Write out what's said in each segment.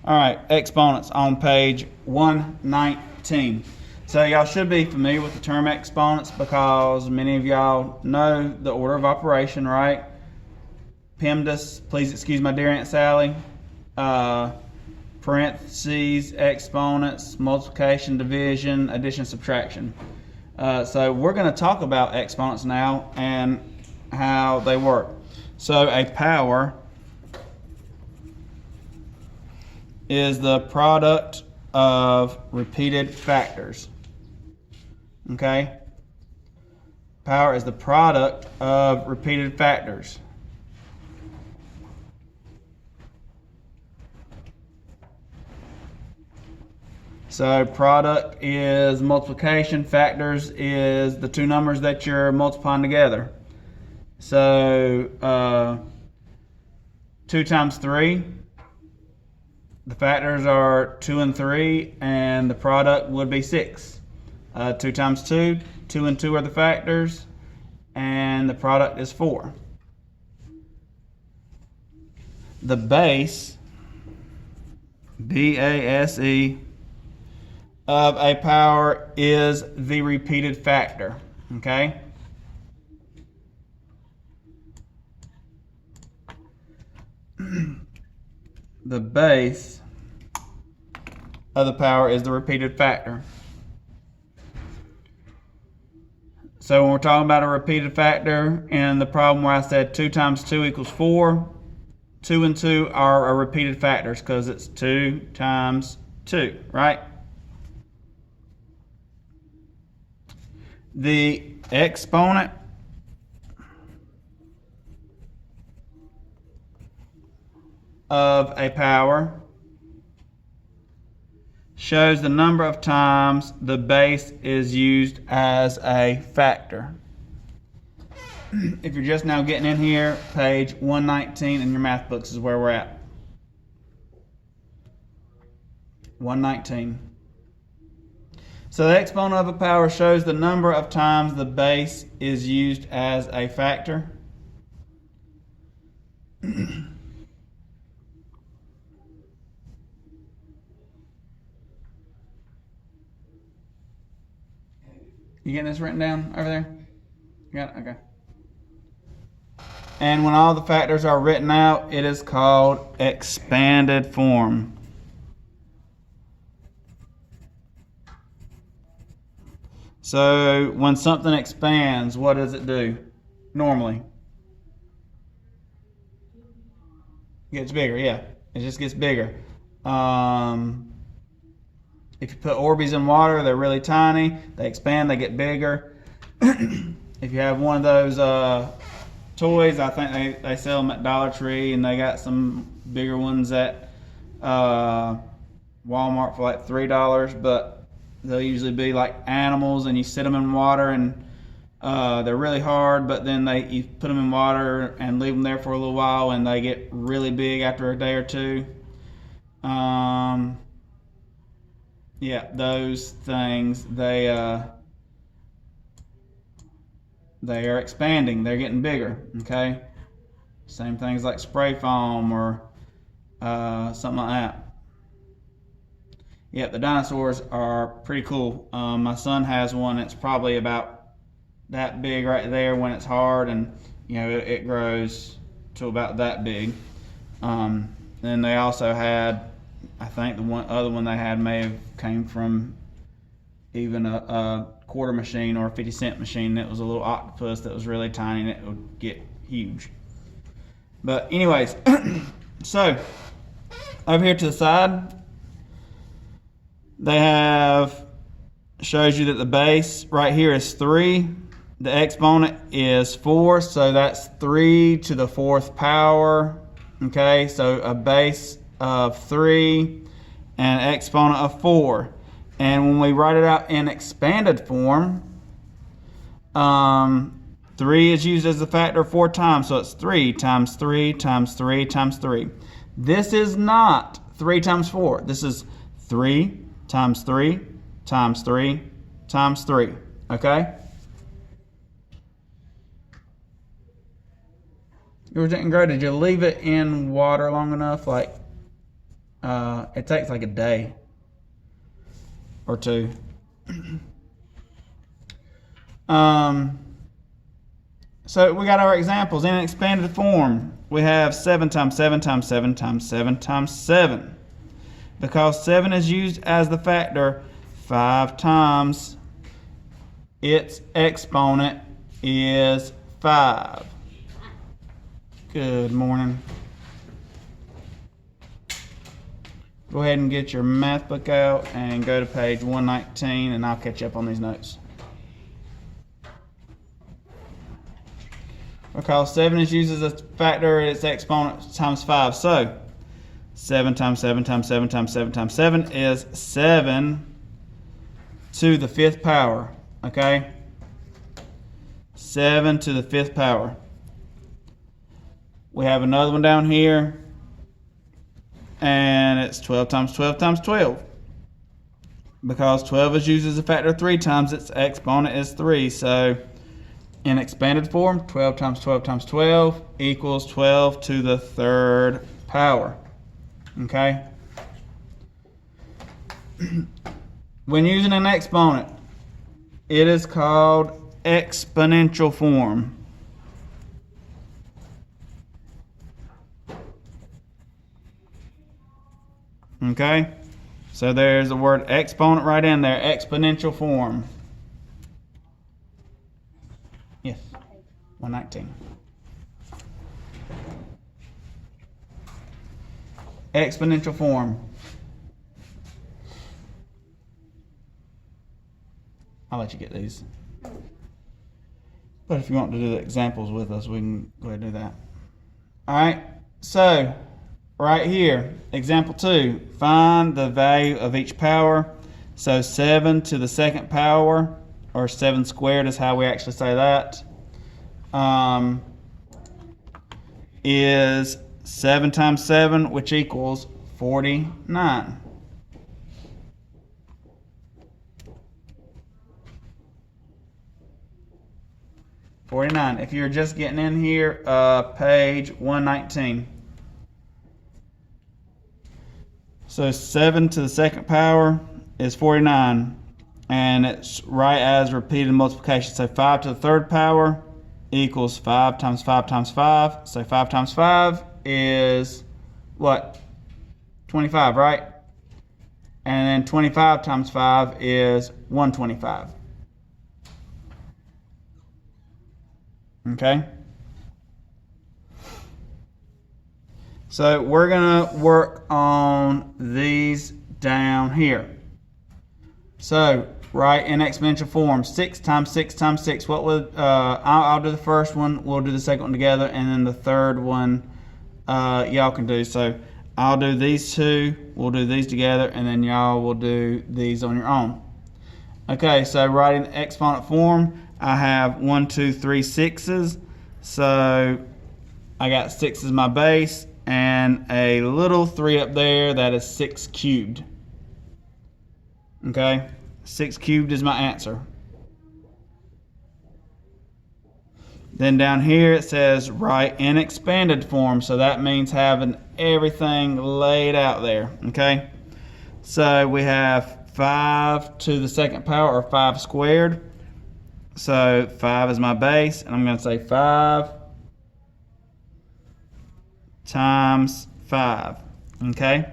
All right, exponents on page 119. So y'all should be familiar with the term exponents because many of y'all know the order of operation, right? PEMDAS, please excuse my dear Aunt Sally. Parentheses, exponents, multiplication, division, addition, subtraction. So we're going to talk about exponents now and how they work. So a power is the product of repeated factors. Okay? Power is the product of repeated factors. So product is multiplication, factors is the two numbers that you're multiplying together. So 2 times 3, the factors are 2 and 3, and the product would be 6. 2 times 2, 2 and 2 are the factors, and the product is 4. The base, B-A-S-E, of a power is the repeated factor, okay? The base of the power is the repeated factor. So when we're talking about a repeated factor in the problem where I said 2 times 2 equals 4, 2 and 2 are repeated factors because it's 2 times 2, right? The exponent of a power shows the number of times the base is used as a factor. If you're just now getting in here, page 119 in your math books is where we're at. 119. So the exponent of a power shows the number of times the base is used as a factor. You getting this written down over there? You got it? Okay. And when all the factors are written out, it is called expanded form. So when something expands, what does it do normally? It gets bigger, yeah. It just gets bigger. If you put Orbeez in water, they're really tiny. They expand, they get bigger. If you have one of those toys, I think they sell them at Dollar Tree, and they got some bigger ones at Walmart for like $3, but they'll usually be like animals, and you sit them in water, and they're really hard, but then you put them in water and leave them there for a little while, and they get really big after a day or two. Yeah, those things, they are expanding, they're getting bigger, okay? Same things like spray foam or something like that. Yeah, the dinosaurs are pretty cool. My son has one that's probably about that big right there when it's hard, and you know it grows to about that big. Then they also had, I think the other one they had may have came from even a quarter machine or a 50-cent machine that was a little octopus that was really tiny and it would get huge. But anyways, so over here to the side, they have, shows you that the base right here is 3. The exponent is 4, so that's 3 to the 4th power. Okay, so a base of 3 and an exponent of 4. And when we write it out in expanded form, 3 is used as a factor 4 times, so it's 3 times 3 times 3 times 3. This is not 3 times 4. This is 3 times 3 times 3 times 3. Okay? Yours didn't grow. Did you leave it in water long enough? Like, It takes like a day or two. So we got our examples in an expanded form. We have 7 times 7 times 7 times 7 times 7. Because 7 is used as the factor 5 times, its exponent is 5. Good morning. Go ahead and get your math book out and go to page 119, and I'll catch you up on these notes. Because 7 is used as a factor, its exponent times 5. So 7 times 7 times 7 times 7 times 7 is 7 to the 5th power. Okay? 7 to the 5th power. We have another one down here, and it's 12 times 12 times 12. Because 12 is used as a factor 3 times, its exponent is 3. So in expanded form, 12 times 12 times 12 equals 12 to the 3rd power. Okay? When using an exponent, it is called exponential form. Okay? So there's the word exponent right in there, exponential form. Yes, 119. Exponential form. I'll let you get these. But if you want to do the examples with us, we can go ahead and do that. Alright, so right here, example 2, find the value of each power. So 7 to the 2nd power, or 7 squared is how we actually say that, is 7 times 7, which equals 49. If you're just getting in here, page 119. So 7 to the 2nd power is 49, and it's right as repeated multiplication. So 5 to the 3rd power equals 5 times 5 times 5. So 5 times 5 is what? 25, right? And then 25 times 5 is 125. Okay? So we're going to work on these down here. So, right in exponential form, 6 times 6 times 6. What would, I'll do the first one, we'll do the second one together, and then the third one y'all can do. So I'll do these two, we'll do these together, and then y'all will do these on your own. Okay, so right in exponent form, I have 1, 2, 3 6s. So I got 6 as my base, and a little 3 up there, that is 6 cubed. Okay, 6 cubed is my answer. Then down here it says write in expanded form, so that means having everything laid out there. Okay, so we have 5 to the 2nd power, or 5 squared. So 5 is my base, and I'm going to say 5 times 5. Okay.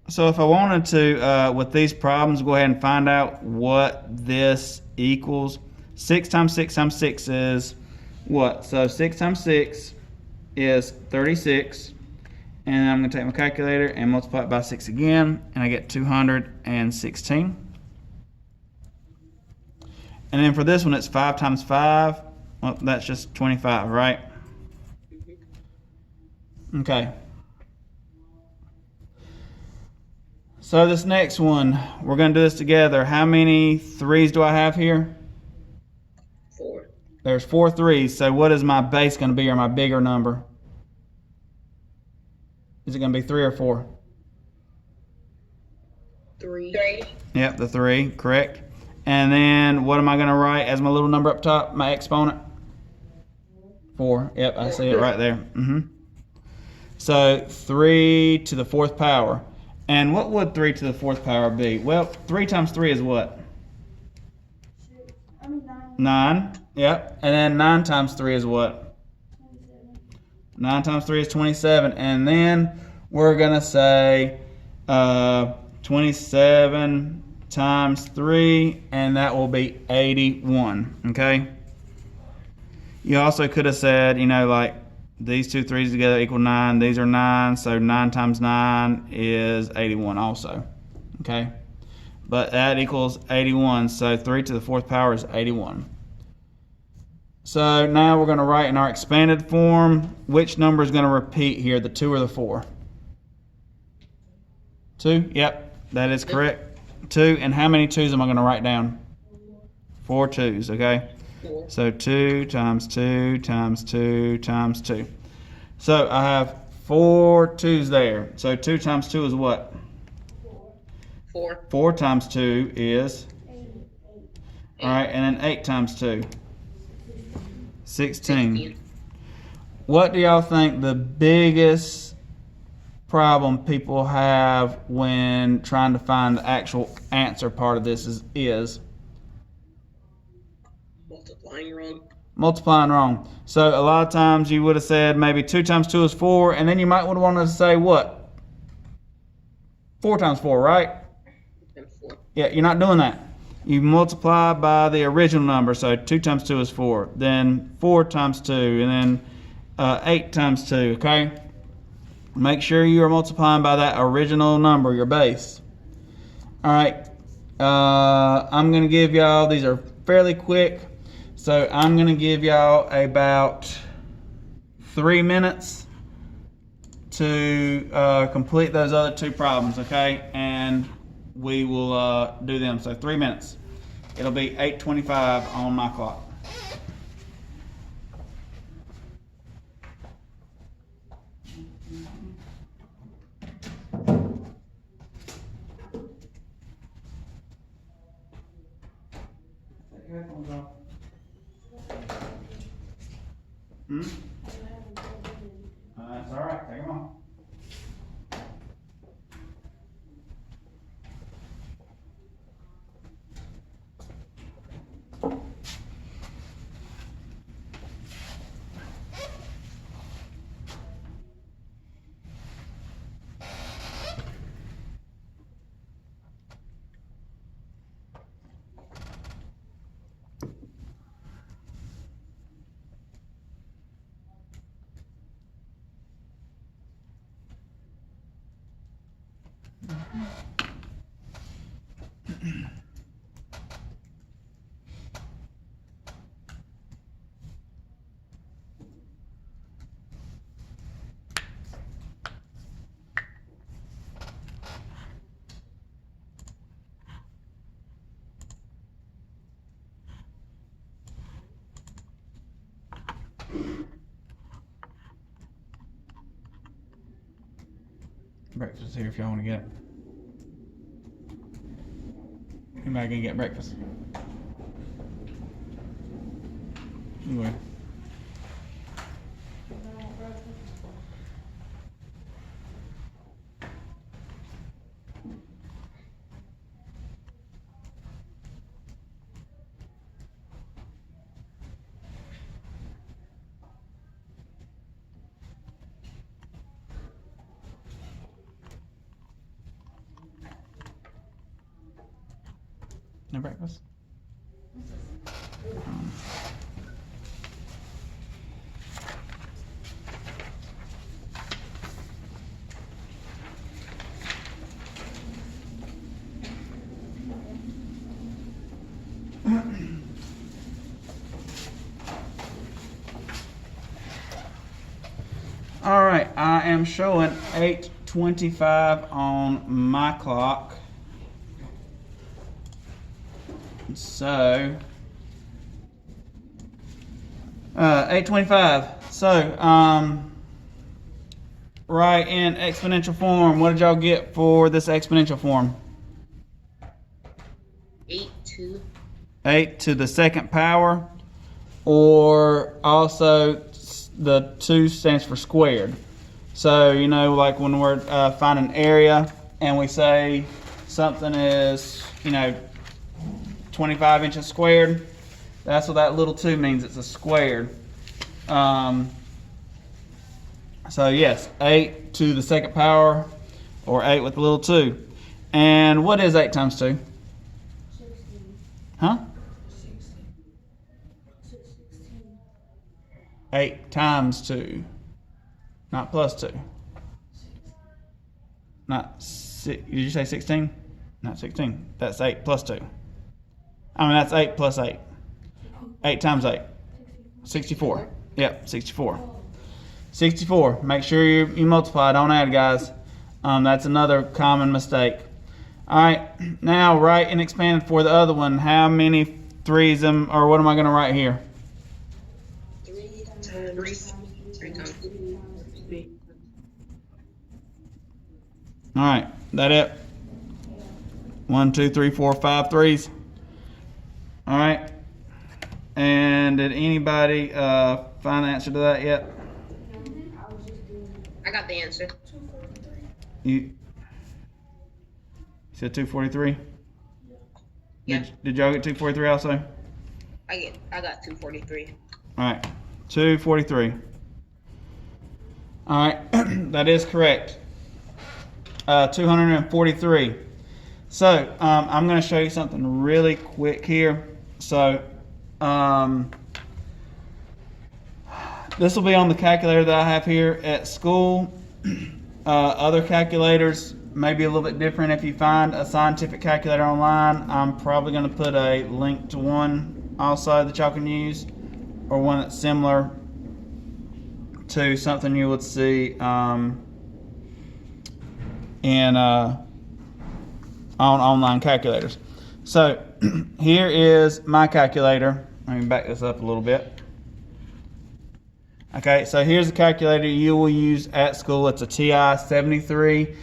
So if I wanted to, with these problems, go ahead and find out what this equals. 6 times 6 times 6 is what? So 6 times 6 is 36. And I'm going to take my calculator and multiply it by 6 again, and I get 216. And then for this one, it's 5 times 5. Well, that's just 25, right? Okay. So this next one, we're going to do this together. How many 3's do I have here? 4. There's 4 3's. So what is my base going to be, or my bigger number? Is it going to be 3 or 4? 3. Yep, the 3, correct. And then what am I going to write as my little number up top, my exponent? 4. Yep, I see it right there. So 3 to the 4th power. And what would 3 to the 4th power be? Well, 3 times 3 is what? 9. Yep. And then 9 times 3 is what? 9 times 3 is 27. And then we're going to say 27 times 3, and that will be 81. Okay? You also could have said, you know, like these two 3's together equal 9. These are 9, so 9 times 9 is 81 also. Okay? But that equals 81, so 3 to the 4th power is 81. So now we're going to write in our expanded form, which number is going to repeat here, the 2 or the 4? 2? Yep, that is correct. 2, and how many 2's am I going to write down? 4 2's, okay? 4. So 2 times 2 times 2 times 2. So I have 4 2's there. So 2 times 2 is what? 4. 4 times 2 is? 8. All right, and then 8 times 2? 16. What do y'all think the biggest problem people have when trying to find the actual answer part of this is? Multiplying wrong. Multiplying wrong. So a lot of times you would have said maybe 2 times 2 is 4, and then you might would have wanted to say what? 4 times 4, right? And 4. Yeah, you're not doing that. You multiply by the original number, so 2 times 2 is 4. Then 4 times 2, and then 8 times 2, okay? Make sure you are multiplying by that original number, your base. All right, I'm going to give y'all, these are fairly quick, so I'm going to give y'all about 3 minutes to complete those other 2 problems, okay? And we will do them. So 3 minutes. It'll be 8:25 on my clock. That's all right. Take them off. Breakfast is here if y'all want to get it. Anybody gonna get breakfast? Anyway. No breakfast? All right, I am showing 8:25 on my clock. So 8:25. So right in exponential form, what did y'all get for this exponential form? 8 2. 8 to the second power, or also the 2 stands for squared. So, you know, like when we're finding area and we say something is, you know, 25 inches squared, that's what that little 2 means. It's a squared. So yes, 8 to the second power, or 8 with the little 2. And what is 8 times 2? 16. Huh? 16. 8 times 2, not plus 2. Not did you say 16? Not 16. That's 8 plus 2. I mean, that's 8 plus 8. 8 times 8. 64. Yep, 64. 64. Make sure you multiply, don't add, guys. That's another common mistake. All right, now write and expand for the other one. How many 3's or what am I going to write here? 3 times 3. All right, that it? 1, 2, 3, 4, 5 3's. All right. And did anybody find the answer to that yet? I got the answer. You said 243? Yeah. Did y'all get 243 also? I got 243. All right, 243. All right, that is correct. 243. So I'm going to show you something really quick here. So this will be on the calculator that I have here at school. Other calculators may be a little bit different. If you find a scientific calculator online, I'm probably going to put a link to one also that y'all can use, or one that's similar to something you would see in on online calculators. So here is my calculator. Let me back this up a little bit. Okay, so here's the calculator you will use at school. It's a TI-73.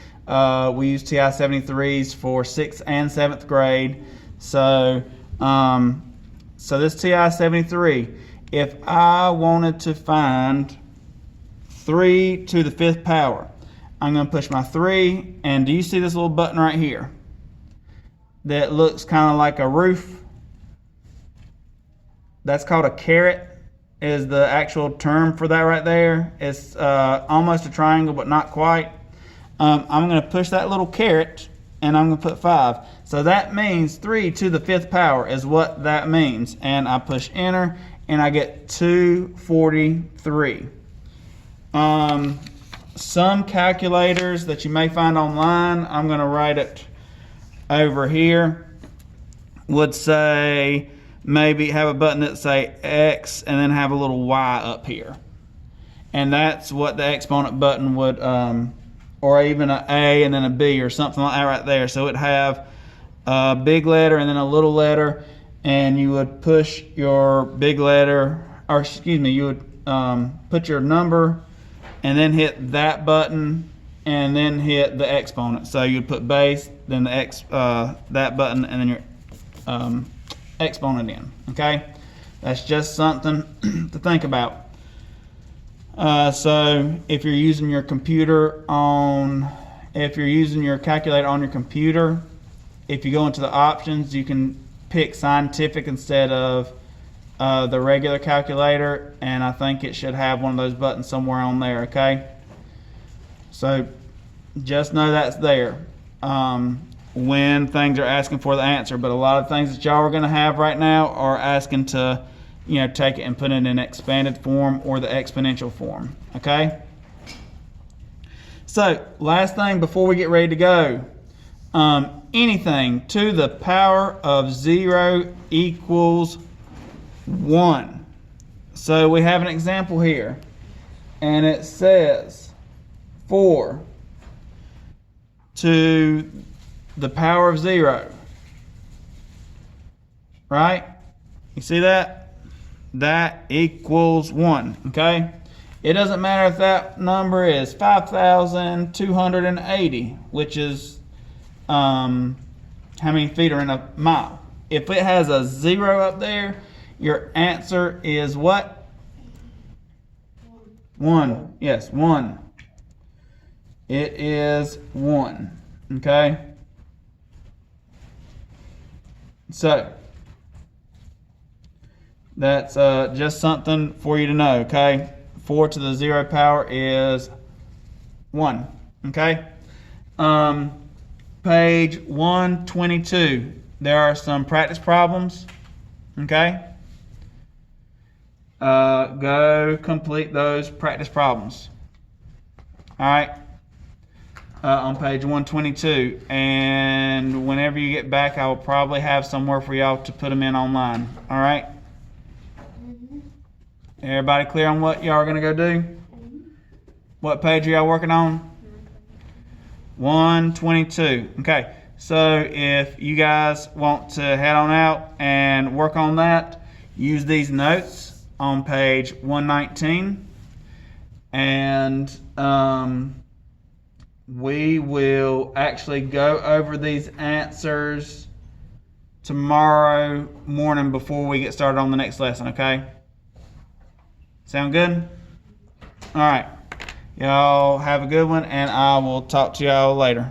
We use TI-73s for 6th and 7th grade. So, so this TI-73, if I wanted to find 3 to the 5th power, I'm going to push my 3, and do you see this little button right here that looks kind of like a roof? That's called a caret, is the actual term for that right there. It's almost a triangle, but not quite. I'm going to push that little caret, and I'm going to put 5. So that means 3 to the 5th power is what that means. And I push enter, and I get 243. Some calculators that you may find online, I'm going to write it over here, would say, maybe have a button that say X and then have a little Y up here. And that's what the exponent button would, or even an A and then a B or something like that right there. So it'd have a big letter and then a little letter, and you would push your big letter, or excuse me, you would put your number and then hit that button and then hit the exponent. So you'd put base, then the X, that button, and then your exponent in. Okay, that's just something to think about. So if you're using your computer if you're using your calculator on your computer, if you go into the options, you can pick scientific instead of the regular calculator, and I think it should have one of those buttons somewhere on there. Okay, so just know that's there when things are asking for the answer. But a lot of things that y'all are going to have right now are asking to, you know, take it and put it in expanded form or the exponential form. Okay, so last thing before we get ready to go, anything to the power of 0 equals 1. So we have an example here, and it says 4 to the power of 0. Right? You see that? That equals 1. Okay? It doesn't matter if that number is 5,280, which is how many feet are in a mile. if it has a 0 up there, your answer is what? 1. Yes, 1. It is 1. Okay? So, that's just something for you to know, okay? 4 to the 0 power is 1, okay? Page 122, there are some practice problems, okay? Go complete those practice problems. All right, on page 122, and whenever you get back, I will probably have somewhere for y'all to put them in online. All right. Everybody clear on what y'all are gonna go do? What page are y'all working on? 122. Okay. So if you guys want to head on out and work on that, use these notes on page 119, and we will actually go over these answers tomorrow morning before we get started on the next lesson, okay? Sound good? All right. Y'all have a good one, and I will talk to y'all later.